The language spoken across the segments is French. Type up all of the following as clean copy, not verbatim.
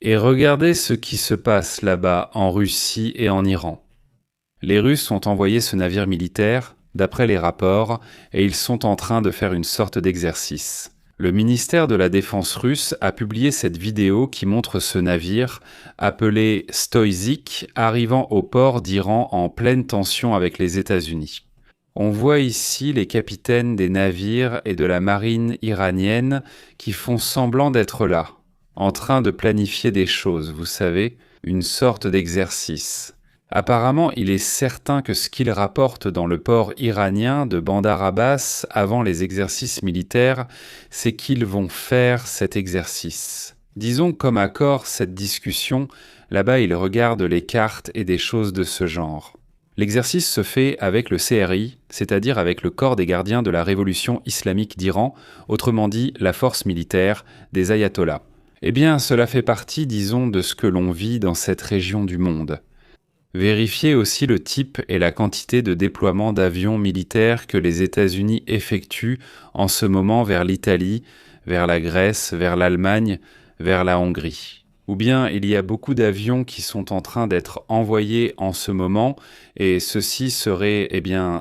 Et regardez ce qui se passe là-bas en Russie et en Iran. Les Russes ont envoyé ce navire militaire, d'après les rapports, et ils sont en train de faire une sorte d'exercice. Le ministère de la Défense russe a publié cette vidéo qui montre ce navire, appelé Stoïzik, arrivant au port d'Iran en pleine tension avec les États-Unis. On voit ici les capitaines des navires et de la marine iranienne qui font semblant d'être là, en train de planifier des choses, vous savez, une sorte d'exercice. Apparemment, il est certain que ce qu'ils rapportent dans le port iranien de Bandar Abbas avant les exercices militaires, c'est qu'ils vont faire cet exercice. Disons comme accord cette discussion, là-bas ils regardent les cartes et des choses de ce genre. L'exercice se fait avec le CRI, c'est-à-dire avec le corps des gardiens de la révolution islamique d'Iran, autrement dit la force militaire des ayatollahs. Eh bien, cela fait partie, disons, de ce que l'on vit dans cette région du monde. Vérifiez aussi le type et la quantité de déploiement d'avions militaires que les États-Unis effectuent en ce moment vers l'Italie, vers la Grèce, vers l'Allemagne, vers la Hongrie. Ou bien il y a beaucoup d'avions qui sont en train d'être envoyés en ce moment, et ceci serait,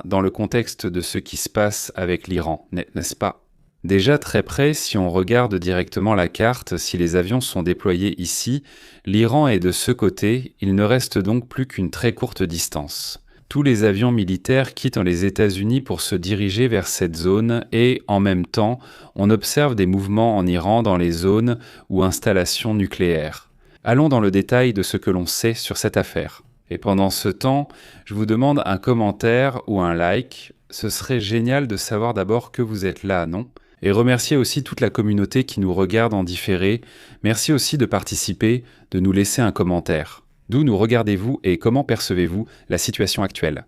dans le contexte de ce qui se passe avec l'Iran, n'est-ce pas ? Déjà très près, si on regarde directement la carte, si les avions sont déployés ici, l'Iran est de ce côté, il ne reste donc plus qu'une très courte distance. Tous les avions militaires quittent les États-Unis pour se diriger vers cette zone et, en même temps, on observe des mouvements en Iran dans les zones ou installations nucléaires. Allons dans le détail de ce que l'on sait sur cette affaire. Et pendant ce temps, je vous demande un commentaire ou un like. Ce serait génial de savoir d'abord que vous êtes là, non ? Et remercier aussi toute la communauté qui nous regarde en différé. Merci aussi de participer, de nous laisser un commentaire. D'où nous regardez-vous et comment percevez-vous la situation actuelle ?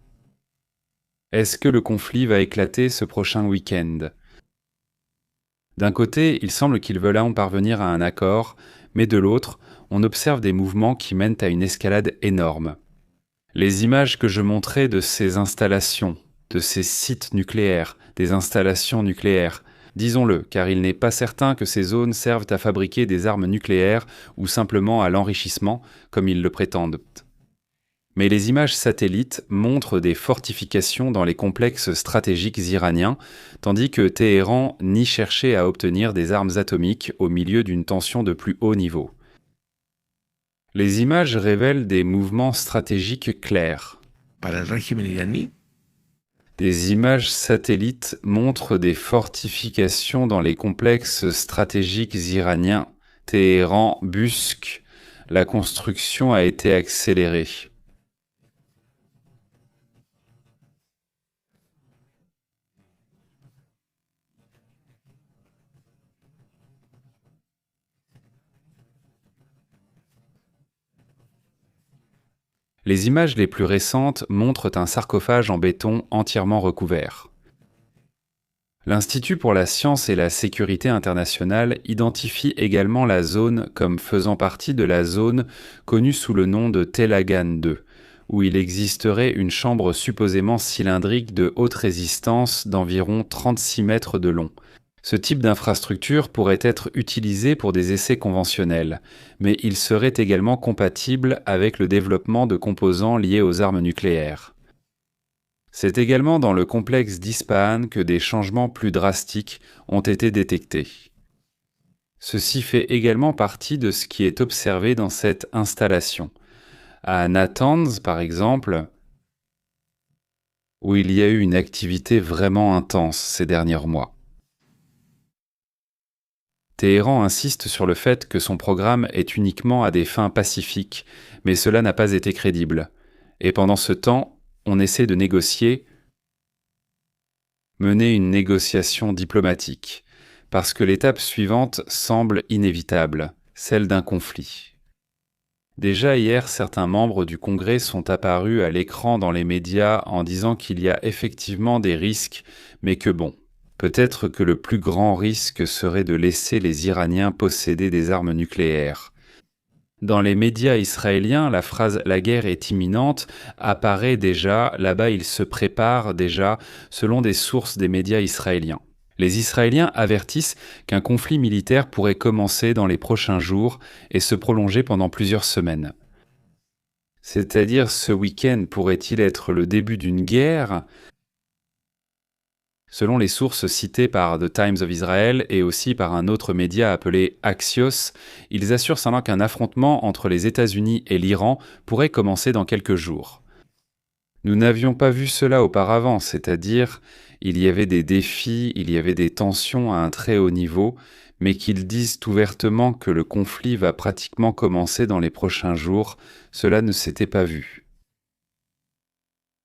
Est-ce que le conflit va éclater ce prochain week-end ? D'un côté, il semble qu'ils veulent en parvenir à un accord, mais de l'autre, on observe des mouvements qui mènent à une escalade énorme. Les images que je montrais de ces installations, de ces sites nucléaires, des installations nucléaires, disons-le, car il n'est pas certain que ces zones servent à fabriquer des armes nucléaires ou simplement à l'enrichissement, comme ils le prétendent. Mais les images satellites montrent des fortifications dans les complexes stratégiques iraniens, tandis que Téhéran nie chercher à obtenir des armes atomiques au milieu d'une tension de plus haut niveau. Les images révèlent des mouvements stratégiques clairs. Des images satellites montrent des fortifications dans les complexes stratégiques iraniens. Téhéran busque. La construction a été accélérée. Les images les plus récentes montrent un sarcophage en béton entièrement recouvert. L'Institut pour la science et la sécurité internationale identifie également la zone comme faisant partie de la zone connue sous le nom de Telagan 2, où il existerait une chambre supposément cylindrique de haute résistance d'environ 36 mètres de long. Ce type d'infrastructure pourrait être utilisé pour des essais conventionnels, mais il serait également compatible avec le développement de composants liés aux armes nucléaires. C'est également dans le complexe d'Ispahan que des changements plus drastiques ont été détectés. Ceci fait également partie de ce qui est observé dans cette installation. À Natanz, par exemple, où il y a eu une activité vraiment intense ces derniers mois. Téhéran insiste sur le fait que son programme est uniquement à des fins pacifiques, mais cela n'a pas été crédible. Et pendant ce temps, on essaie de mener une négociation diplomatique, parce que l'étape suivante semble inévitable, celle d'un conflit. Déjà hier, certains membres du Congrès sont apparus à l'écran dans les médias en disant qu'il y a effectivement des risques, mais que bon. Peut-être que le plus grand risque serait de laisser les Iraniens posséder des armes nucléaires. Dans les médias israéliens, la phrase « la guerre est imminente » apparaît déjà, là-bas il se prépare déjà, selon des sources des médias israéliens. Les Israéliens avertissent qu'un conflit militaire pourrait commencer dans les prochains jours et se prolonger pendant plusieurs semaines. C'est-à-dire, ce week-end pourrait-il être le début d'une guerre ? Selon les sources citées par The Times of Israel et aussi par un autre média appelé Axios, ils assurent cependant qu'un affrontement entre les États-Unis et l'Iran pourrait commencer dans quelques jours. Nous n'avions pas vu cela auparavant, c'est-à-dire il y avait des défis, il y avait des tensions à un très haut niveau, mais qu'ils disent ouvertement que le conflit va pratiquement commencer dans les prochains jours, cela ne s'était pas vu.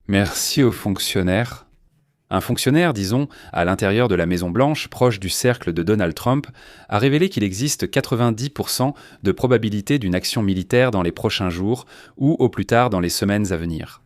Merci aux fonctionnaires. Un fonctionnaire, disons, à l'intérieur de la Maison-Blanche, proche du cercle de Donald Trump, a révélé qu'il existe 90% de probabilité d'une action militaire dans les prochains jours ou au plus tard dans les semaines à venir.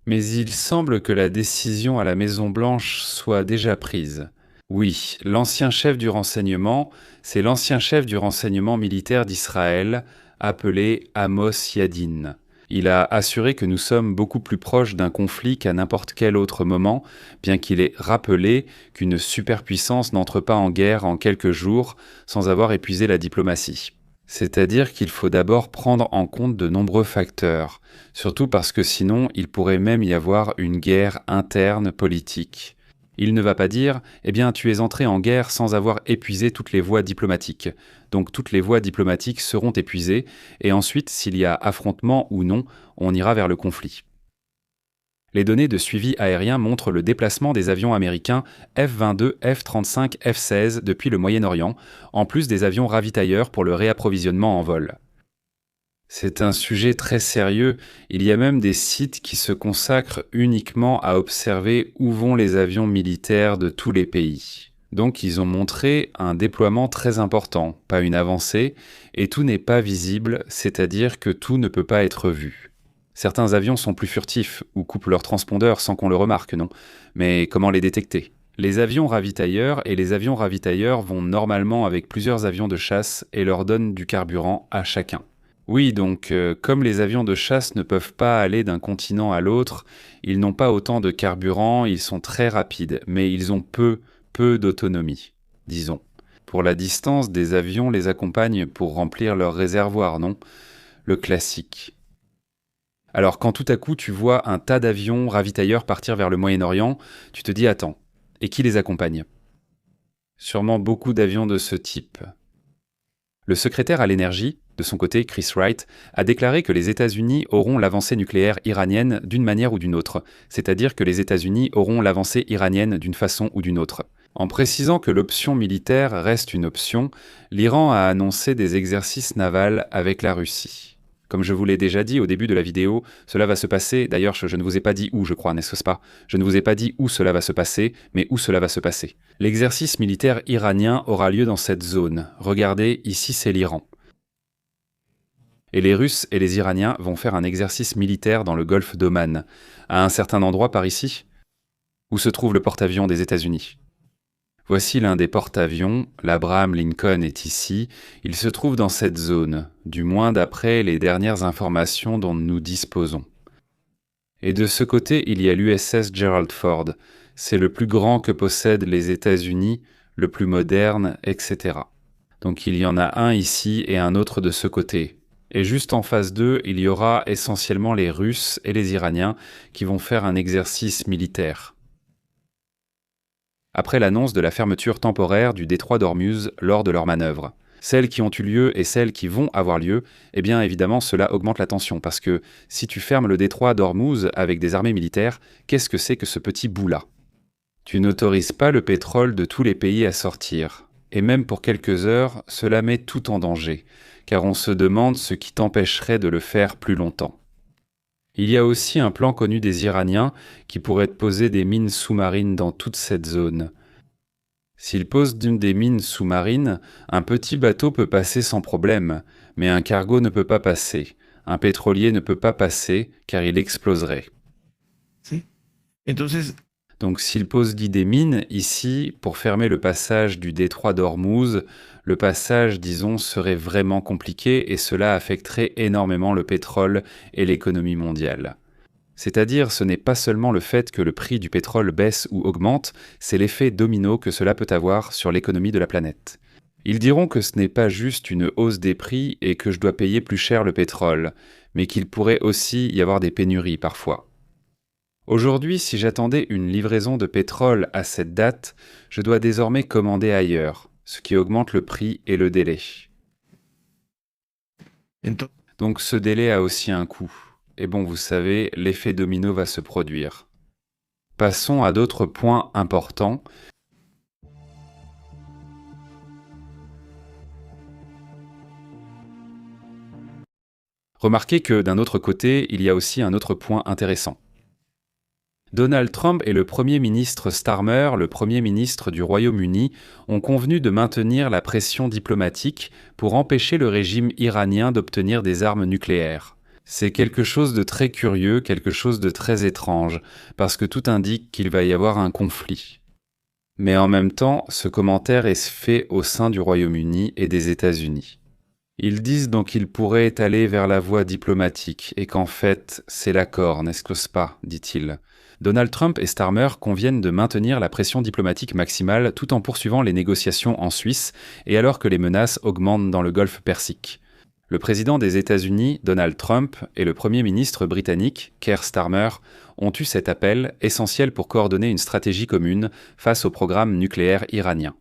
Mais il semble que la décision à la Maison-Blanche soit déjà prise. Oui, l'ancien chef du renseignement, c'est l'ancien chef du renseignement militaire d'Israël, appelé Amos Yadin. Il a assuré que nous sommes beaucoup plus proches d'un conflit qu'à n'importe quel autre moment, bien qu'il ait rappelé qu'une superpuissance n'entre pas en guerre en quelques jours sans avoir épuisé la diplomatie. C'est-à-dire qu'il faut d'abord prendre en compte de nombreux facteurs, surtout parce que sinon il pourrait même y avoir une guerre interne politique. Il ne va pas dire « Eh bien, tu es entré en guerre sans avoir épuisé toutes les voies diplomatiques. Donc toutes les voies diplomatiques seront épuisées, et ensuite, s'il y a affrontement ou non, on ira vers le conflit. » Les données de suivi aérien montrent le déplacement des avions américains F-22, F-35, F-16 depuis le Moyen-Orient, en plus des avions ravitailleurs pour le réapprovisionnement en vol. C'est un sujet très sérieux, il y a même des sites qui se consacrent uniquement à observer où vont les avions militaires de tous les pays. Donc ils ont montré un déploiement très important, pas une avancée, et tout n'est pas visible, c'est-à-dire que tout ne peut pas être vu. Certains avions sont plus furtifs ou coupent leur transpondeur sans qu'on le remarque, non ? Mais comment les détecter ? Les avions ravitailleurs et les avions ravitailleurs vont normalement avec plusieurs avions de chasse et leur donnent du carburant à chacun. Oui, donc, comme les avions de chasse ne peuvent pas aller d'un continent à l'autre, ils n'ont pas autant de carburant, ils sont très rapides, mais ils ont peu d'autonomie, disons. Pour la distance, des avions les accompagnent pour remplir leur réservoir, non ? Le classique. Alors, quand tout à coup tu vois un tas d'avions ravitailleurs partir vers le Moyen-Orient, tu te dis « Attends, et qui les accompagne ?» Sûrement beaucoup d'avions de ce type. Le secrétaire à l'énergie, de son côté, Chris Wright, a déclaré que les États-Unis auront l'avancée nucléaire iranienne d'une manière ou d'une autre, c'est-à-dire que les États-Unis auront l'avancée iranienne d'une façon ou d'une autre. En précisant que l'option militaire reste une option, l'Iran a annoncé des exercices navals avec la Russie. Comme je vous l'ai déjà dit au début de la vidéo, cela va se passer, d'ailleurs je ne vous ai pas dit où je crois, n'est-ce pas ? Je ne vous ai pas dit où cela va se passer, mais où cela va se passer. L'exercice militaire iranien aura lieu dans cette zone. Regardez, ici c'est l'Iran. Et les Russes et les Iraniens vont faire un exercice militaire dans le golfe d'Oman, à un certain endroit par ici, où se trouve le porte-avions des États-Unis. Voici l'un des porte-avions, l'Abraham Lincoln est ici, il se trouve dans cette zone, du moins d'après les dernières informations dont nous disposons. Et de ce côté, il y a l'USS Gerald Ford, c'est le plus grand que possèdent les États-Unis, le plus moderne, etc. Donc il y en a un ici et un autre de ce côté. Et juste en face d'eux, il y aura essentiellement les Russes et les Iraniens qui vont faire un exercice militaire. Après l'annonce de la fermeture temporaire du détroit d'Ormuz lors de leurs manœuvres. Celles qui ont eu lieu et celles qui vont avoir lieu, eh bien évidemment cela augmente la tension parce que si tu fermes le détroit d'Ormuz avec des armées militaires, qu'est-ce que c'est que ce petit bout-là ? Tu n'autorises pas le pétrole de tous les pays à sortir. Et même pour quelques heures, cela met tout en danger, car on se demande ce qui t'empêcherait de le faire plus longtemps. Il y a aussi un plan connu des Iraniens qui pourrait poser des mines sous-marines dans toute cette zone. S'ils posent des mines sous-marines, un petit bateau peut passer sans problème, mais un cargo ne peut pas passer. Un pétrolier ne peut pas passer car il exploserait. Donc s'ils posent des mines ici pour fermer le passage du détroit d'Ormuz, le passage, disons, serait vraiment compliqué et cela affecterait énormément le pétrole et l'économie mondiale. C'est-à-dire, ce n'est pas seulement le fait que le prix du pétrole baisse ou augmente, c'est l'effet domino que cela peut avoir sur l'économie de la planète. Ils diront que ce n'est pas juste une hausse des prix et que je dois payer plus cher le pétrole, mais qu'il pourrait aussi y avoir des pénuries parfois. Aujourd'hui, si j'attendais une livraison de pétrole à cette date, je dois désormais commander ailleurs, ce qui augmente le prix et le délai. Donc ce délai a aussi un coût. Et bon, vous savez, l'effet domino va se produire. Passons à d'autres points importants. Remarquez que d'un autre côté, il y a aussi un autre point intéressant. Donald Trump et le Premier ministre Starmer, le Premier ministre du Royaume-Uni, ont convenu de maintenir la pression diplomatique pour empêcher le régime iranien d'obtenir des armes nucléaires. C'est quelque chose de très curieux, quelque chose de très étrange, parce que tout indique qu'il va y avoir un conflit. Mais en même temps, ce commentaire est fait au sein du Royaume-Uni et des États-Unis. Ils disent donc qu'ils pourraient aller vers la voie diplomatique, et qu'en fait, c'est l'accord, n'est-ce pas, dit-il. Donald Trump et Starmer conviennent de maintenir la pression diplomatique maximale tout en poursuivant les négociations en Suisse, et alors que les menaces augmentent dans le golfe Persique. Le président des États-Unis, Donald Trump, et le Premier ministre britannique, Keir Starmer, ont eu cet appel essentiel pour coordonner une stratégie commune face au programme nucléaire iranien.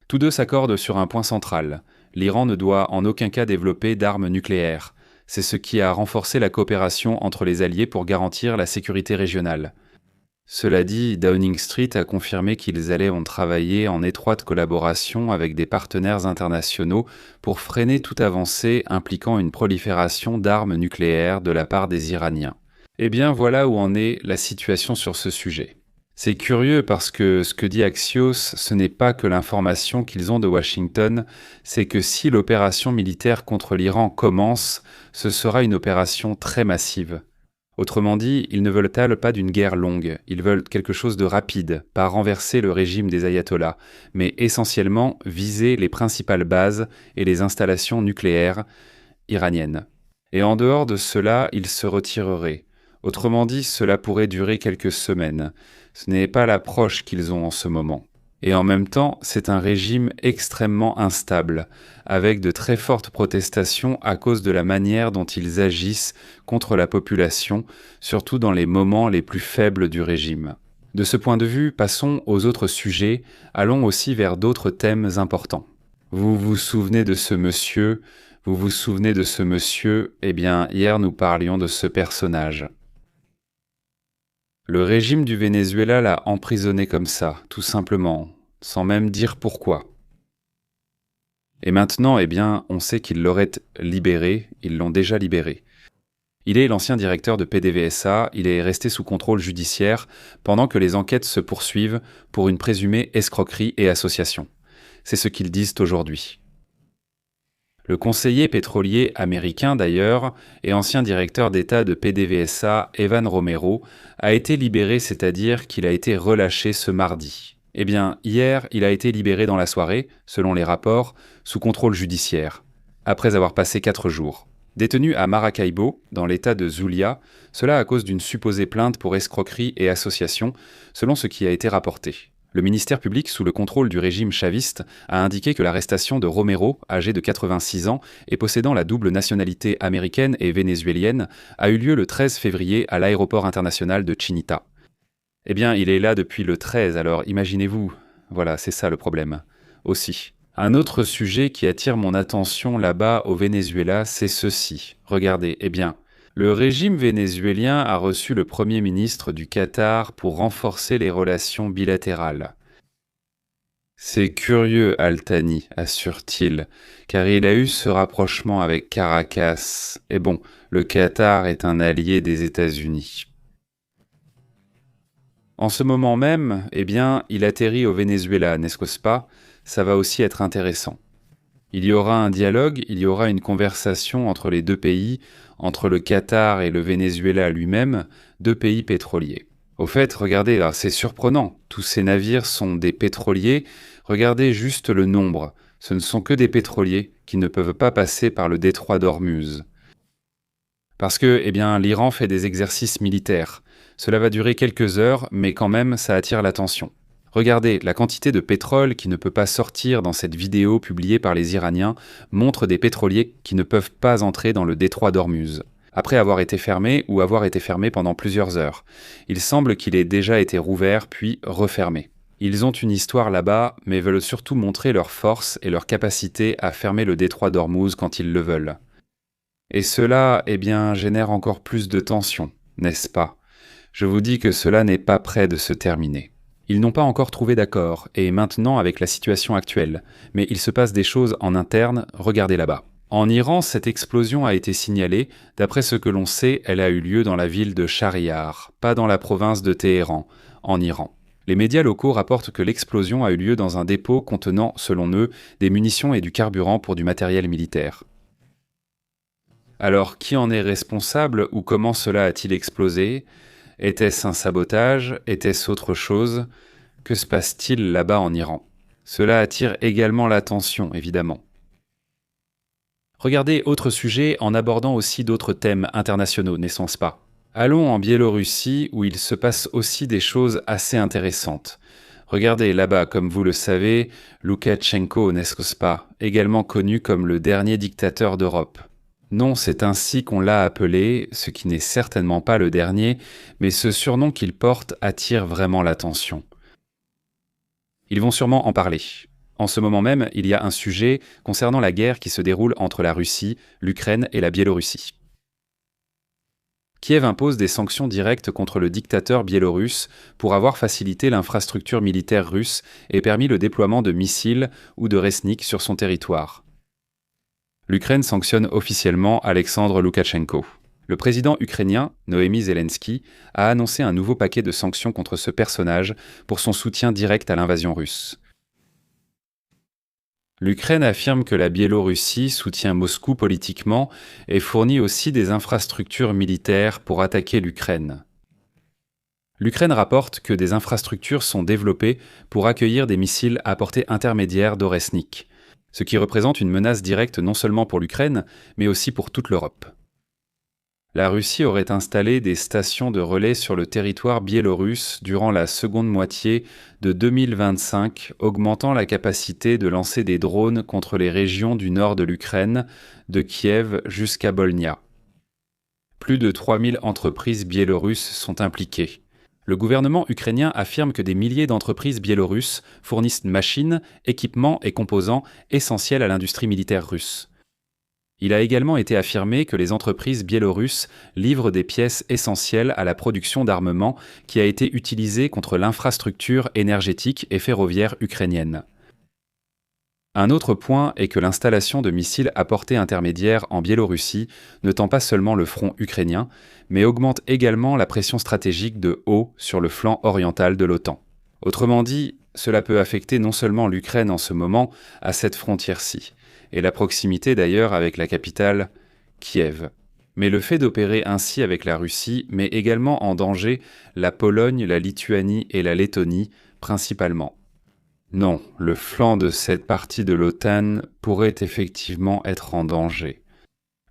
Tous deux s'accordent sur un point central. L'Iran ne doit en aucun cas développer d'armes nucléaires. C'est ce qui a renforcé la coopération entre les alliés pour garantir la sécurité régionale. Cela dit, Downing Street a confirmé qu'ils allaient travailler en étroite collaboration avec des partenaires internationaux pour freiner toute avancée impliquant une prolifération d'armes nucléaires de la part des Iraniens. Eh bien, voilà où en est la situation sur ce sujet. C'est curieux parce que ce que dit Axios, ce n'est pas que l'information qu'ils ont de Washington, c'est que si l'opération militaire contre l'Iran commence, ce sera une opération très massive. Autrement dit, ils ne veulent pas d'une guerre longue, ils veulent quelque chose de rapide, pas renverser le régime des ayatollahs, mais essentiellement viser les principales bases et les installations nucléaires iraniennes. Et en dehors de cela, ils se retireraient. Autrement dit, cela pourrait durer quelques semaines. Ce n'est pas l'approche qu'ils ont en ce moment. Et en même temps, c'est un régime extrêmement instable, avec de très fortes protestations à cause de la manière dont ils agissent contre la population, surtout dans les moments les plus faibles du régime. De ce point de vue, passons aux autres sujets, allons aussi vers d'autres thèmes importants. Vous vous souvenez de ce monsieur, eh bien, hier nous parlions de ce personnage. Le régime du Venezuela l'a emprisonné comme ça, tout simplement, sans même dire pourquoi. Et maintenant, eh bien, on sait qu'ils l'auraient libéré, ils l'ont déjà libéré. Il est l'ancien directeur de PDVSA, il est resté sous contrôle judiciaire pendant que les enquêtes se poursuivent pour une présumée escroquerie et association. C'est ce qu'ils disent aujourd'hui. Le conseiller pétrolier américain, d'ailleurs, et ancien directeur d'État de PDVSA, Evan Romero, a été libéré, c'est-à-dire qu'il a été relâché ce mardi. Eh bien, hier, il a été libéré dans la soirée, selon les rapports, sous contrôle judiciaire, après avoir passé 4 jours. Détenu à Maracaibo, dans l'État de Zulia, cela à cause d'une supposée plainte pour escroquerie et association, selon ce qui a été rapporté. Le ministère public, sous le contrôle du régime chaviste, a indiqué que l'arrestation de Romero, âgé de 86 ans et possédant la double nationalité américaine et vénézuélienne, a eu lieu le 13 février à l'aéroport international de Chinita. Eh bien, il est là depuis le 13, alors imaginez-vous. Voilà, c'est ça le problème. Aussi. Un autre sujet qui attire mon attention là-bas au Venezuela, c'est ceci. Regardez, eh bien, le régime vénézuélien a reçu le Premier ministre du Qatar pour renforcer les relations bilatérales. C'est curieux, Altani, assure-t-il, car il a eu ce rapprochement avec Caracas. Et bon, le Qatar est un allié des États-Unis. En ce moment même, eh bien, il atterrit au Venezuela, n'est-ce pas? Ça va aussi être intéressant. Il y aura un dialogue, il y aura une conversation entre les deux pays, entre le Qatar et le Venezuela lui-même, 2 pays pétroliers. Au fait, regardez, là, c'est surprenant, tous ces navires sont des pétroliers, regardez juste le nombre, ce ne sont que des pétroliers qui ne peuvent pas passer par le détroit d'Ormuz. Parce que, l'Iran fait des exercices militaires. Cela va durer quelques heures, mais quand même, ça attire l'attention. Regardez, la quantité de pétrole qui ne peut pas sortir dans cette vidéo publiée par les Iraniens montre des pétroliers qui ne peuvent pas entrer dans le détroit d'Ormuz, après avoir été fermé ou avoir été fermé pendant plusieurs heures. Il semble qu'il ait déjà été rouvert puis refermé. Ils ont une histoire là-bas, mais veulent surtout montrer leur force et leur capacité à fermer le détroit d'Ormuz quand ils le veulent. Et cela, génère encore plus de tension, n'est-ce pas? Je vous dis que cela n'est pas près de se terminer. Ils n'ont pas encore trouvé d'accord, et maintenant avec la situation actuelle, mais il se passe des choses en interne, regardez là-bas. En Iran, cette explosion a été signalée. D'après ce que l'on sait, elle a eu lieu dans la ville de Shahryar, pas dans la province de Téhéran, en Iran. Les médias locaux rapportent que l'explosion a eu lieu dans un dépôt contenant, selon eux, des munitions et du carburant pour du matériel militaire. Alors, qui en est responsable ou comment cela a-t-il explosé? Était-ce un sabotage? Était-ce autre chose? Que se passe-t-il là-bas en Iran? Cela attire également l'attention, évidemment. Regardez autre sujet en abordant aussi d'autres thèmes internationaux, n'est-ce pas? Allons en Biélorussie où il se passe aussi des choses assez intéressantes. Regardez là-bas, comme vous le savez, Loukachenko, n'est-ce pas? Également connu comme le dernier dictateur d'Europe. Non, c'est ainsi qu'on l'a appelé, ce qui n'est certainement pas le dernier, mais ce surnom qu'il porte attire vraiment l'attention. Ils vont sûrement en parler. En ce moment même, il y a un sujet concernant la guerre qui se déroule entre la Russie, l'Ukraine et la Biélorussie. Kiev impose des sanctions directes contre le dictateur biélorusse pour avoir facilité l'infrastructure militaire russe et permis le déploiement de missiles ou de Resnik sur son territoire. L'Ukraine sanctionne officiellement Alexandre Loukachenko. Le président ukrainien, Noémie Zelensky, a annoncé un nouveau paquet de sanctions contre ce personnage pour son soutien direct à l'invasion russe. L'Ukraine affirme que la Biélorussie soutient Moscou politiquement et fournit aussi des infrastructures militaires pour attaquer l'Ukraine. L'Ukraine rapporte que des infrastructures sont développées pour accueillir des missiles à portée intermédiaire d'Oresnik, ce qui représente une menace directe non seulement pour l'Ukraine, mais aussi pour toute l'Europe. La Russie aurait installé des stations de relais sur le territoire biélorusse durant la seconde moitié de 2025, augmentant la capacité de lancer des drones contre les régions du nord de l'Ukraine, de Kiev jusqu'à Bolnia. Plus de 3000 entreprises biélorusses sont impliquées. Le gouvernement ukrainien affirme que des milliers d'entreprises biélorusses fournissent machines, équipements et composants essentiels à l'industrie militaire russe. Il a également été affirmé que les entreprises biélorusses livrent des pièces essentielles à la production d'armement qui a été utilisée contre l'infrastructure énergétique et ferroviaire ukrainienne. Un autre point est que l'installation de missiles à portée intermédiaire en Biélorussie ne tend pas seulement le front ukrainien, mais augmente également la pression stratégique de haut sur le flanc oriental de l'OTAN. Autrement dit, cela peut affecter non seulement l'Ukraine en ce moment, à cette frontière-ci, et la proximité d'ailleurs avec la capitale, Kiev. Mais le fait d'opérer ainsi avec la Russie met également en danger la Pologne, la Lituanie et la Lettonie, principalement. Non, le flanc de cette partie de l'OTAN pourrait effectivement être en danger.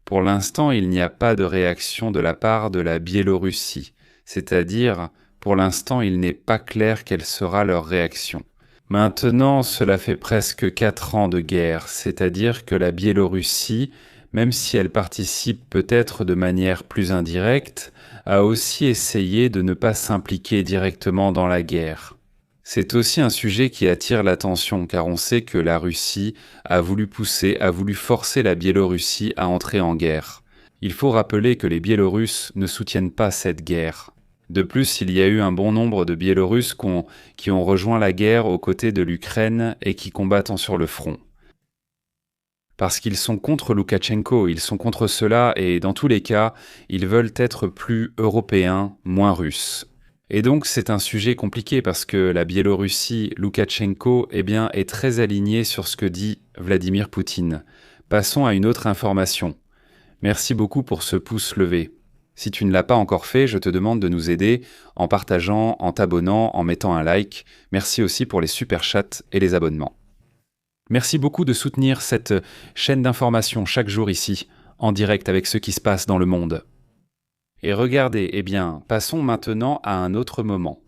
Pour l'instant, il n'y a pas de réaction de la part de la Biélorussie, c'est-à-dire, pour l'instant, il n'est pas clair quelle sera leur réaction. Maintenant, cela fait presque 4 ans de guerre, c'est-à-dire que la Biélorussie, même si elle participe peut-être de manière plus indirecte, a aussi essayé de ne pas s'impliquer directement dans la guerre. C'est aussi un sujet qui attire l'attention car on sait que la Russie a voulu forcer la Biélorussie à entrer en guerre. Il faut rappeler que les Biélorusses ne soutiennent pas cette guerre. De plus, il y a eu un bon nombre de Biélorusses qui ont rejoint la guerre aux côtés de l'Ukraine et qui combattent sur le front. Parce qu'ils sont contre Loukachenko, ils sont contre cela et dans tous les cas, ils veulent être plus européens, moins russes. Et donc c'est un sujet compliqué parce que la Biélorussie, Loukachenko, est très alignée sur ce que dit Vladimir Poutine. Passons à une autre information. Merci beaucoup pour ce pouce levé. Si tu ne l'as pas encore fait, je te demande de nous aider en partageant, en t'abonnant, en mettant un like. Merci aussi pour les super chats et les abonnements. Merci beaucoup de soutenir cette chaîne d'information chaque jour ici, en direct avec ce qui se passe dans le monde. Et regardez, eh bien, passons maintenant à un autre moment.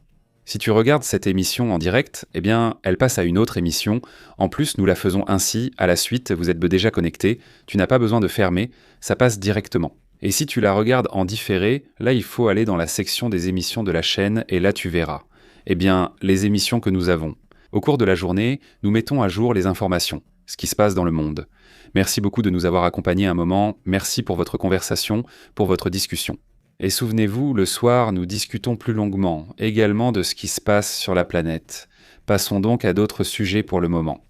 Si tu regardes cette émission en direct, eh bien, elle passe à une autre émission. En plus, nous la faisons ainsi, à la suite, vous êtes déjà connecté, tu n'as pas besoin de fermer, ça passe directement. Et si tu la regardes en différé, là, il faut aller dans la section des émissions de la chaîne et là, tu verras. Eh bien, les émissions que nous avons. Au cours de la journée, nous mettons à jour les informations, ce qui se passe dans le monde. Merci beaucoup de nous avoir accompagnés un moment, merci pour votre conversation, pour votre discussion. Et souvenez-vous, le soir, nous discutons plus longuement, également de ce qui se passe sur la planète. Passons donc à d'autres sujets pour le moment.